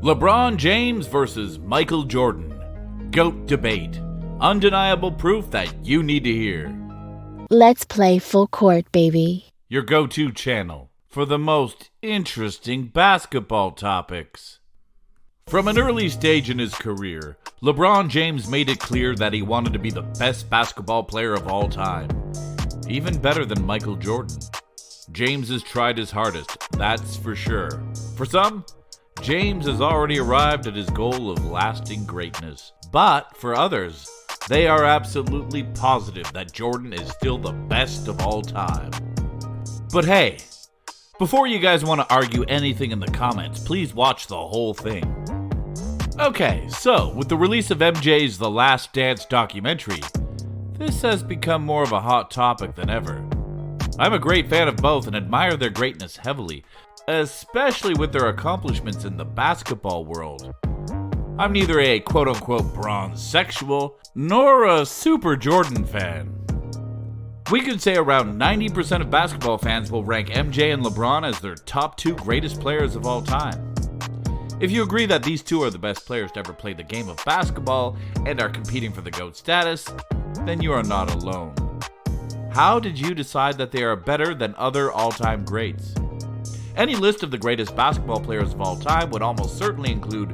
LeBron James versus Michael Jordan. GOAT debate. Undeniable proof that you need to hear. Let's play full court, baby. Your go-to channel for the most interesting basketball topics. From an early stage in his career, LeBron James made it clear that he wanted to be the best basketball player of all time. Even better than Michael Jordan. James has tried his hardest, that's for sure. For some, James has already arrived at his goal of lasting greatness. But for others, they are absolutely positive that Jordan is still the best of all time. But hey, before you guys want to argue anything in the comments, please watch the whole thing. Okay, so with the release of MJ's The Last Dance documentary, this has become more of a hot topic than ever. I'm a great fan of both and admire their greatness heavily, especially with their accomplishments in the basketball world. I'm neither a quote-unquote Bronsexual nor a super Jordan fan. We could say around 90% of basketball fans will rank MJ and LeBron as their top two greatest players of all time. If you agree that these two are the best players to ever play the game of basketball and are competing for the GOAT status, then you are not alone. How did you decide that they are better than other all-time greats? Any list of the greatest basketball players of all time would almost certainly include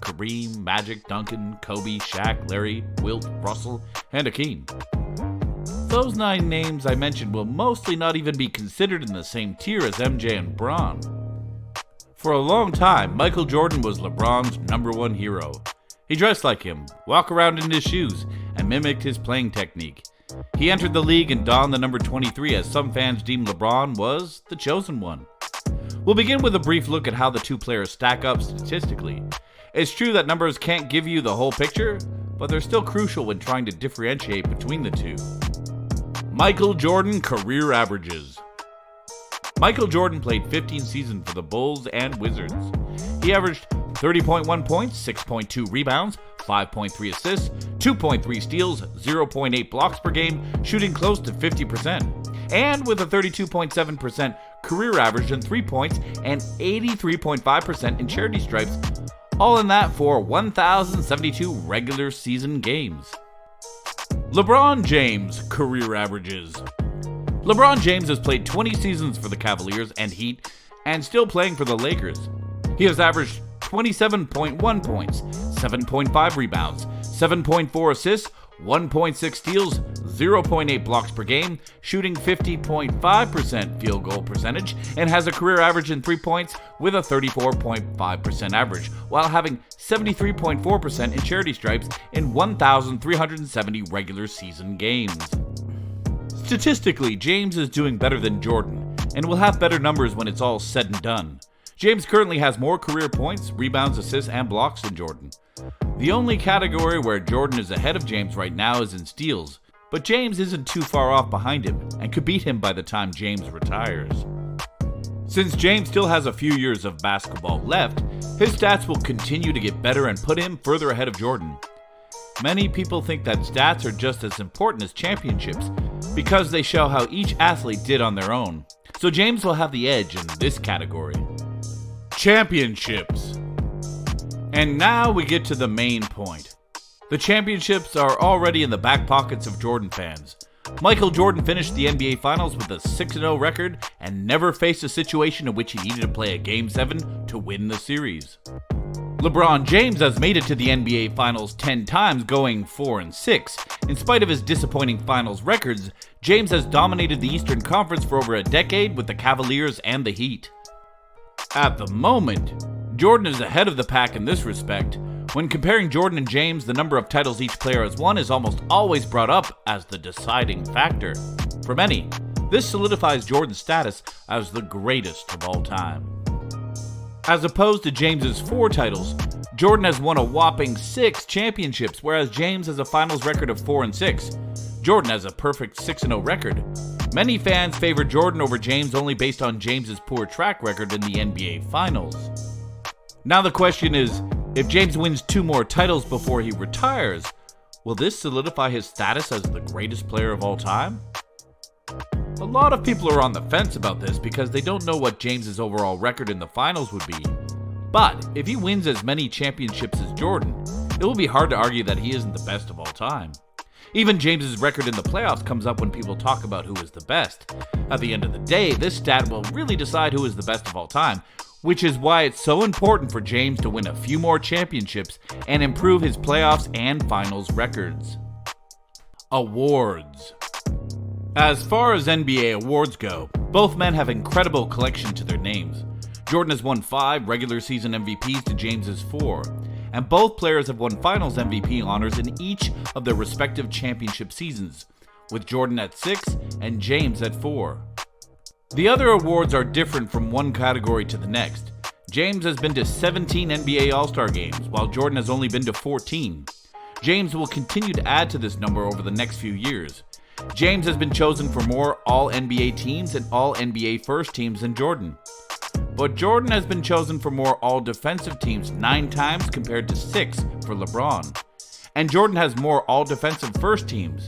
Kareem, Magic, Duncan, Kobe, Shaq, Larry, Wilt, Russell, and Hakeem. Those 9 names I mentioned will mostly not even be considered in the same tier as MJ and Bron. For a long time, Michael Jordan was LeBron's #1 hero. He dressed like him, walked around in his shoes, and mimicked his playing technique. He entered the league and donned the number 23 as some fans deemed LeBron was the chosen one. We'll begin with a brief look at how the two players stack up statistically. It's true that numbers can't give you the whole picture, but they're still crucial when trying to differentiate between the two. Michael Jordan career averages. Michael Jordan played 15 seasons for the Bulls and Wizards. He averaged 30.1 points, 6.2 rebounds, 5.3 assists, 2.3 steals, 0.8 blocks per game, shooting close to 50%. And with a 32.7% career average in 3 points and 83.5% in charity stripes, all in that for 1,072 regular season games. LeBron James career averages. LeBron James has played 20 seasons for the Cavaliers and Heat and still playing for the Lakers. He has averaged 27.1 points, 7.5 rebounds, 7.4 assists, 1.6 steals, 0.8 blocks per game, shooting 50.5% field goal percentage, and has a career average in 3 points with a 34.5% average, while having 73.4% in charity stripes in 1,370 regular season games. Statistically, James is doing better than Jordan, and will have better numbers when it's all said and done. James currently has more career points, rebounds, assists, and blocks than Jordan. The only category where Jordan is ahead of James right now is in steals, but James isn't too far off behind him and could beat him by the time James retires. Since James still has a few years of basketball left, his stats will continue to get better and put him further ahead of Jordan. Many people think that stats are just as important as championships because they show how each athlete did on their own. So James will have the edge in this category. Championships. And now we get to the main point. The championships are already in the back pockets of Jordan fans. Michael Jordan finished the NBA Finals with a 6-0 record and never faced a situation in which he needed to play a Game 7 to win the series. LeBron James has made it to the NBA Finals 10 times, going 4-6. In spite of his disappointing Finals records, James has dominated the Eastern Conference for over a decade with the Cavaliers and the Heat. At the moment, Jordan is ahead of the pack in this respect. When comparing Jordan and James, the number of titles each player has won is almost always brought up as the deciding factor. For many, this solidifies Jordan's status as the greatest of all time. As opposed to James's 4 titles, Jordan has won a whopping 6 championships, whereas James has a finals record of 4-6. Jordan has a perfect 6-0 record. Many fans favor Jordan over James only based on James's poor track record in the NBA Finals. Now the question is, if James wins 2 more titles before he retires, will this solidify his status as the greatest player of all time? A lot of people are on the fence about this because they don't know what James's overall record in the finals would be. But if he wins as many championships as Jordan, it will be hard to argue that he isn't the best of all time. Even James's record in the playoffs comes up when people talk about who is the best. At the end of the day, this stat will really decide who is the best of all time, which is why it's so important for James to win a few more championships and improve his playoffs and finals records. Awards. As far as NBA awards go, both men have incredible collection to their names. Jordan has won 5 regular season MVPs to James's 4, and both players have won finals MVP honors in each of their respective championship seasons, with Jordan at 6 and James at 4. The other awards are different from one category to the next. James has been to 17 NBA All-Star games, while Jordan has only been to 14. James will continue to add to this number over the next few years. James has been chosen for more All-NBA teams and All-NBA first teams than Jordan. But Jordan has been chosen for more All-Defensive teams 9 times compared to 6 for LeBron. And Jordan has more All-Defensive first teams.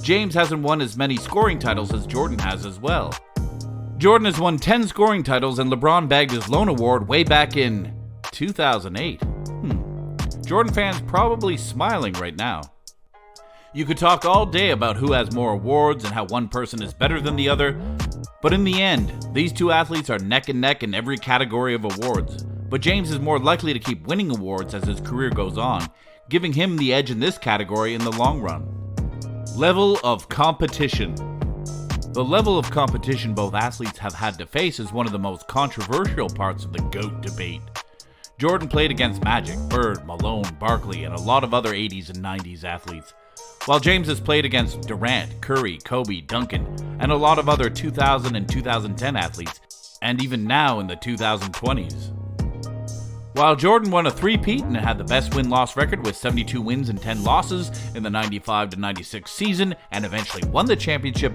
James hasn't won as many scoring titles as Jordan has as well. Jordan has won 10 scoring titles and LeBron bagged his lone award way back in 2008. Jordan fans probably smiling right now. You could talk all day about who has more awards and how one person is better than the other, but in the end, these two athletes are neck and neck in every category of awards. But James is more likely to keep winning awards as his career goes on, giving him the edge in this category in the long run. Level of competition. The level of competition both athletes have had to face is one of the most controversial parts of the GOAT debate. Jordan played against Magic, Bird, Malone, Barkley, and a lot of other 80s and 90s athletes, while James has played against Durant, Curry, Kobe, Duncan, and a lot of other 2000 and 2010 athletes, and even now in the 2020s. While Jordan won a three-peat and had the best win-loss record with 72 wins and 10 losses in the 95-96 season and eventually won the championship,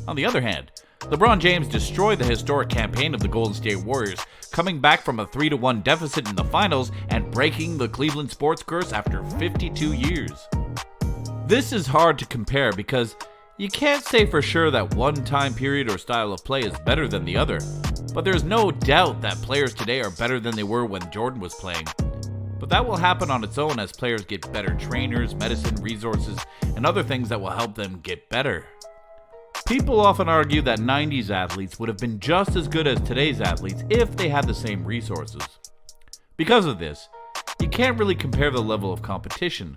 on the other hand, LeBron James destroyed the historic campaign of the Golden State Warriors, coming back from a 3-1 deficit in the finals and breaking the Cleveland sports curse after 52 years. This is hard to compare because you can't say for sure that one time period or style of play is better than the other, but there's no doubt that players today are better than they were when Jordan was playing. But that will happen on its own as players get better trainers, medicine, resources, and other things that will help them get better. People often argue that 90s athletes would have been just as good as today's athletes if they had the same resources. Because of this, you can't really compare the level of competition.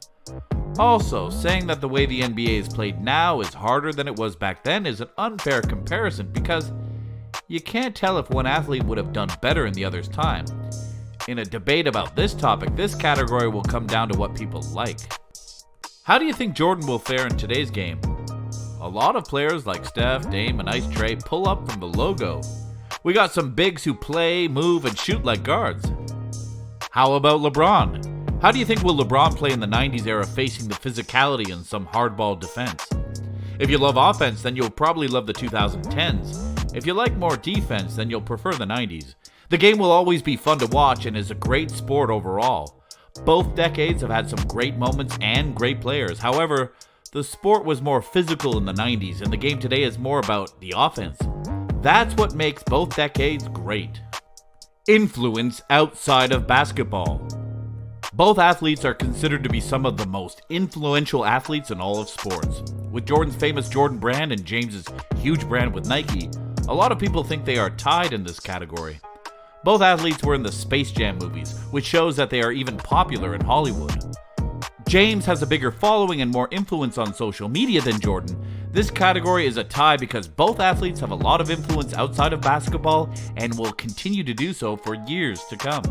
Also, saying that the way the NBA is played now is harder than it was back then is an unfair comparison because you can't tell if one athlete would have done better in the other's time. In a debate about this topic, this category will come down to what people like. How do you think Jordan will fare in today's game? A lot of players like Steph, Dame, and Ice Trae pull up from the logo. We got some bigs who play, move, and shoot like guards. How about LeBron? How do you think will LeBron play in the 90s era facing the physicality and some hardball defense? If you love offense, then you'll probably love the 2010s. If you like more defense, then you'll prefer the 90s. The game will always be fun to watch and is a great sport overall. Both decades have had some great moments and great players. However, the sport was more physical in the 90s, and the game today is more about the offense. That's what makes both decades great. Influence outside of basketball. Both athletes are considered to be some of the most influential athletes in all of sports. With Jordan's famous Jordan brand and James's huge brand with Nike, a lot of people think they are tied in this category. Both athletes were in the Space Jam movies, which shows that they are even popular in Hollywood. James has a bigger following and more influence on social media than Jordan. This category is a tie because both athletes have a lot of influence outside of basketball and will continue to do so for years to come.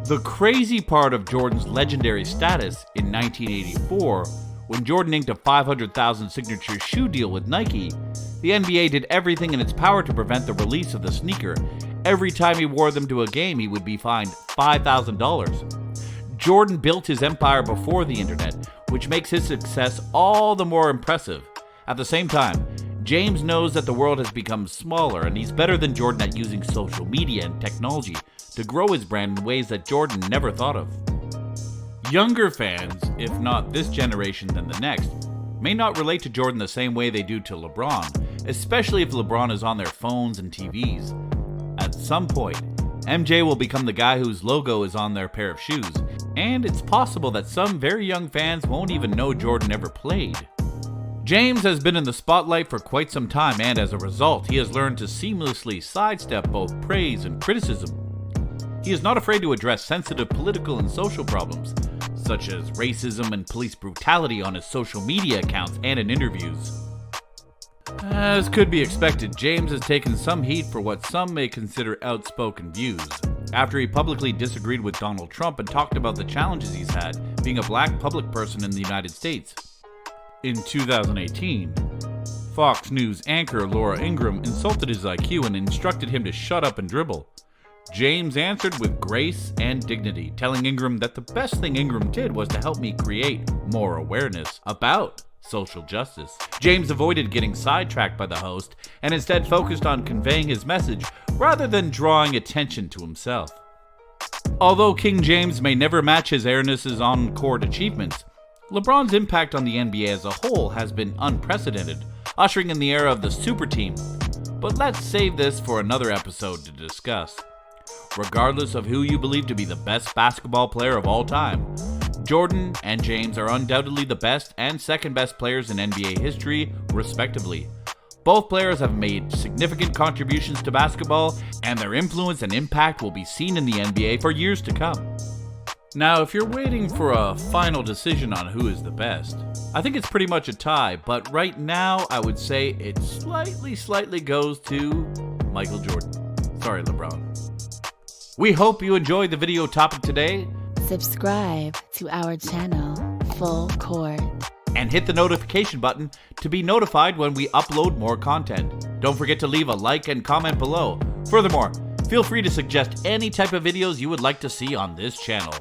The crazy part of Jordan's legendary status in 1984, when Jordan inked a 500,000 signature shoe deal with Nike, the NBA did everything in its power to prevent the release of the sneaker. Every time he wore them to a game, he would be fined $5,000. Jordan built his empire before the internet, which makes his success all the more impressive. At the same time, James knows that the world has become smaller and he's better than Jordan at using social media and technology to grow his brand in ways that Jordan never thought of. Younger fans, if not this generation then the next, may not relate to Jordan the same way they do to LeBron, especially if LeBron is on their phones and TVs. At some point, MJ will become the guy whose logo is on their pair of shoes, and it's possible that some very young fans won't even know Jordan ever played. James has been in the spotlight for quite some time, and as a result, he has learned to seamlessly sidestep both praise and criticism. He is not afraid to address sensitive political and social problems, such as racism and police brutality on his social media accounts and in interviews. As could be expected, James has taken some heat for what some may consider outspoken views, after he publicly disagreed with Donald Trump and talked about the challenges he's had being a black public person in the United States. In 2018, Fox News anchor Laura Ingraham insulted his IQ and instructed him to shut up and dribble. James answered with grace and dignity, telling Ingraham that the best thing Ingraham did was to help me create more awareness about social justice. James avoided getting sidetracked by the host and instead focused on conveying his message rather than drawing attention to himself. Although King James may never match his airness's on-court achievements, LeBron's impact on the NBA as a whole has been unprecedented, ushering in the era of the super team. But let's save this for another episode to discuss. Regardless of who you believe to be the best basketball player of all time, Jordan and James are undoubtedly the best and second best players in NBA history, respectively. Both players have made significant contributions to basketball, and their influence and impact will be seen in the NBA for years to come. Now, if you're waiting for a final decision on who is the best, I think it's pretty much a tie, but right now I would say it slightly goes to Michael Jordan. Sorry, LeBron. We hope you enjoyed the video topic today. Subscribe to our channel, Full Court. And hit the notification button to be notified when we upload more content. Don't forget to leave a like and comment below. Furthermore, feel free to suggest any type of videos you would like to see on this channel.